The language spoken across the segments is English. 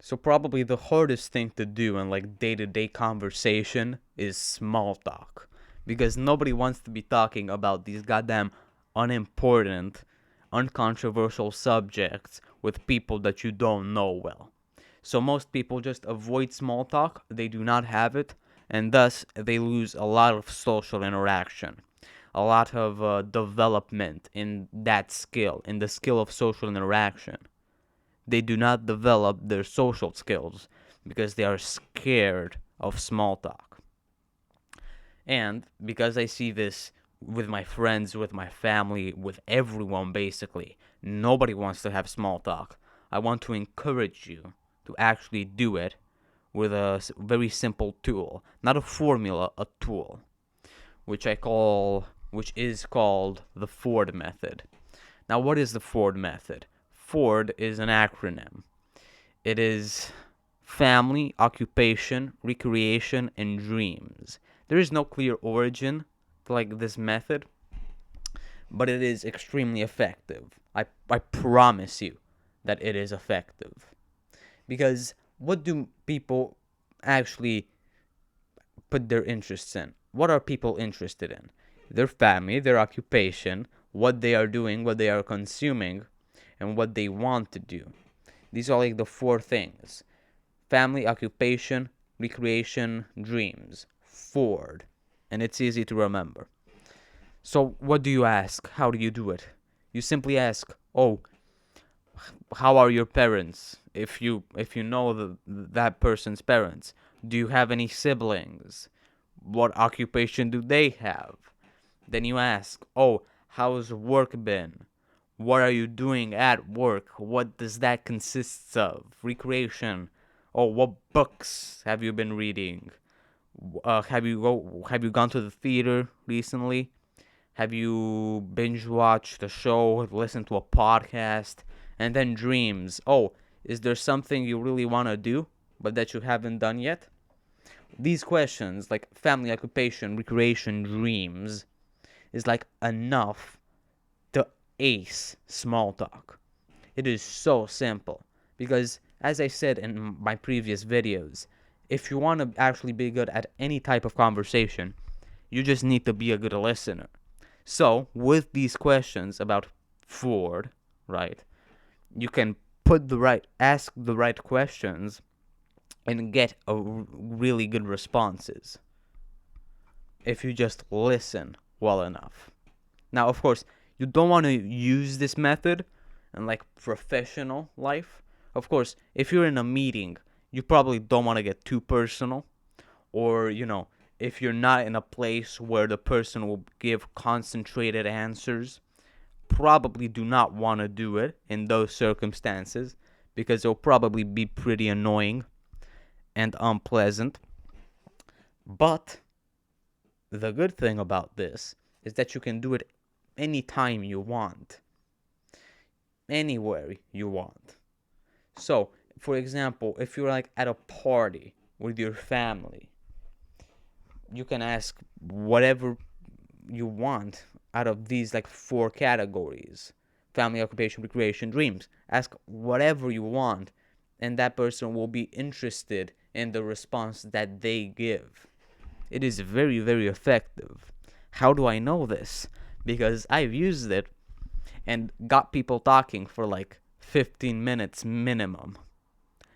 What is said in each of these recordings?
So probably the hardest thing to do in like day-to-day conversation is small talk. Because nobody wants to be talking about these goddamn unimportant, uncontroversial subjects with people that you don't know well. So most people just avoid small talk, they do not have it, and thus they lose a lot of social interaction, a lot of development in that skill, in the skill of social interaction. They do not develop their social skills because they are scared of small talk. And because I see this with my friends, with my family, with everyone basically, nobody wants to have small talk. I want to encourage you to actually do it with a very simple tool, not a formula, a tool, which is called the Ford method. Now, what is the Ford method? Ford is an acronym. It is family, occupation, recreation, and dreams. There is no clear origin to like this method, but it is extremely effective. I promise you that it is effective. Because what do people actually put their interests in? What are people interested in? Their family, their occupation, what they are doing, what they are consuming, and what they want to do. These are like the four things: family, occupation, recreation, dreams. Ford. And it's easy to remember. So, what do you ask? How do you do it? You simply ask, "Oh, how are your parents?" If you know that person's parents. Do you have any siblings? What occupation do they have? Then you ask, "Oh, how's work been? What are you doing at work? What does that consist of? Recreation. Oh, what books have you been reading? Have you gone to the theater recently? Have you binge watched a show, listened to a podcast?" And then dreams. Oh, is there something you really want to do but that you haven't done yet? These questions, like family, occupation, recreation, dreams, is like enough to ace small talk. It is so simple because, as I said in my previous videos, if you want to actually be good at any type of conversation, you just need to be a good listener. So, with these questions about Ford, right, you can ask the right questions and get really good responses if you just listen well enough. Now, of course, you don't want to use this method in like professional life. Of course, if you're in a meeting, you probably don't want to get too personal, or if you're not in a place where the person will give concentrated answers, probably do not want to do it in those circumstances because it'll probably be pretty annoying and unpleasant. But the good thing about this is that you can do it anytime you want, anywhere you want. So, for example, if you're like at a party with your family, you can ask whatever you want out of these like four categories: family, occupation, recreation, dreams. Ask whatever you want, and that person will be interested in the response that they give. It is very, very effective. How do I know this? Because I've used it and got people talking for like 15 minutes minimum.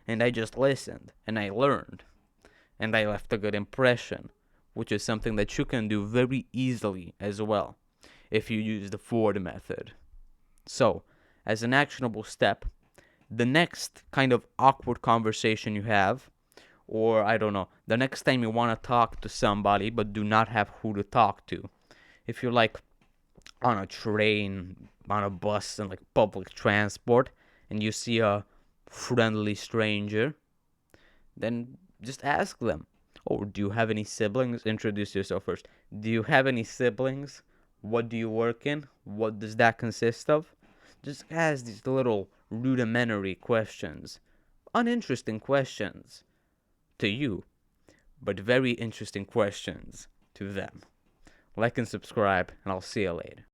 And I just listened and I learned and I left a good impression, which is something that you can do very easily as well if you use the Ford method. So, as an actionable step, the next kind of awkward conversation you have, or I don't know, the next time you want to talk to somebody but do not have who to talk to, if you're like on a train, on a bus, and like public transport, and you see a friendly stranger, then just ask them, "Oh, do you have any siblings?" Introduce yourself first. "Do you have any siblings? What do you work in? What does that consist of?" Just ask these little rudimentary questions. Uninteresting questions to you, but very interesting questions to them. Like and subscribe, and I'll see you later.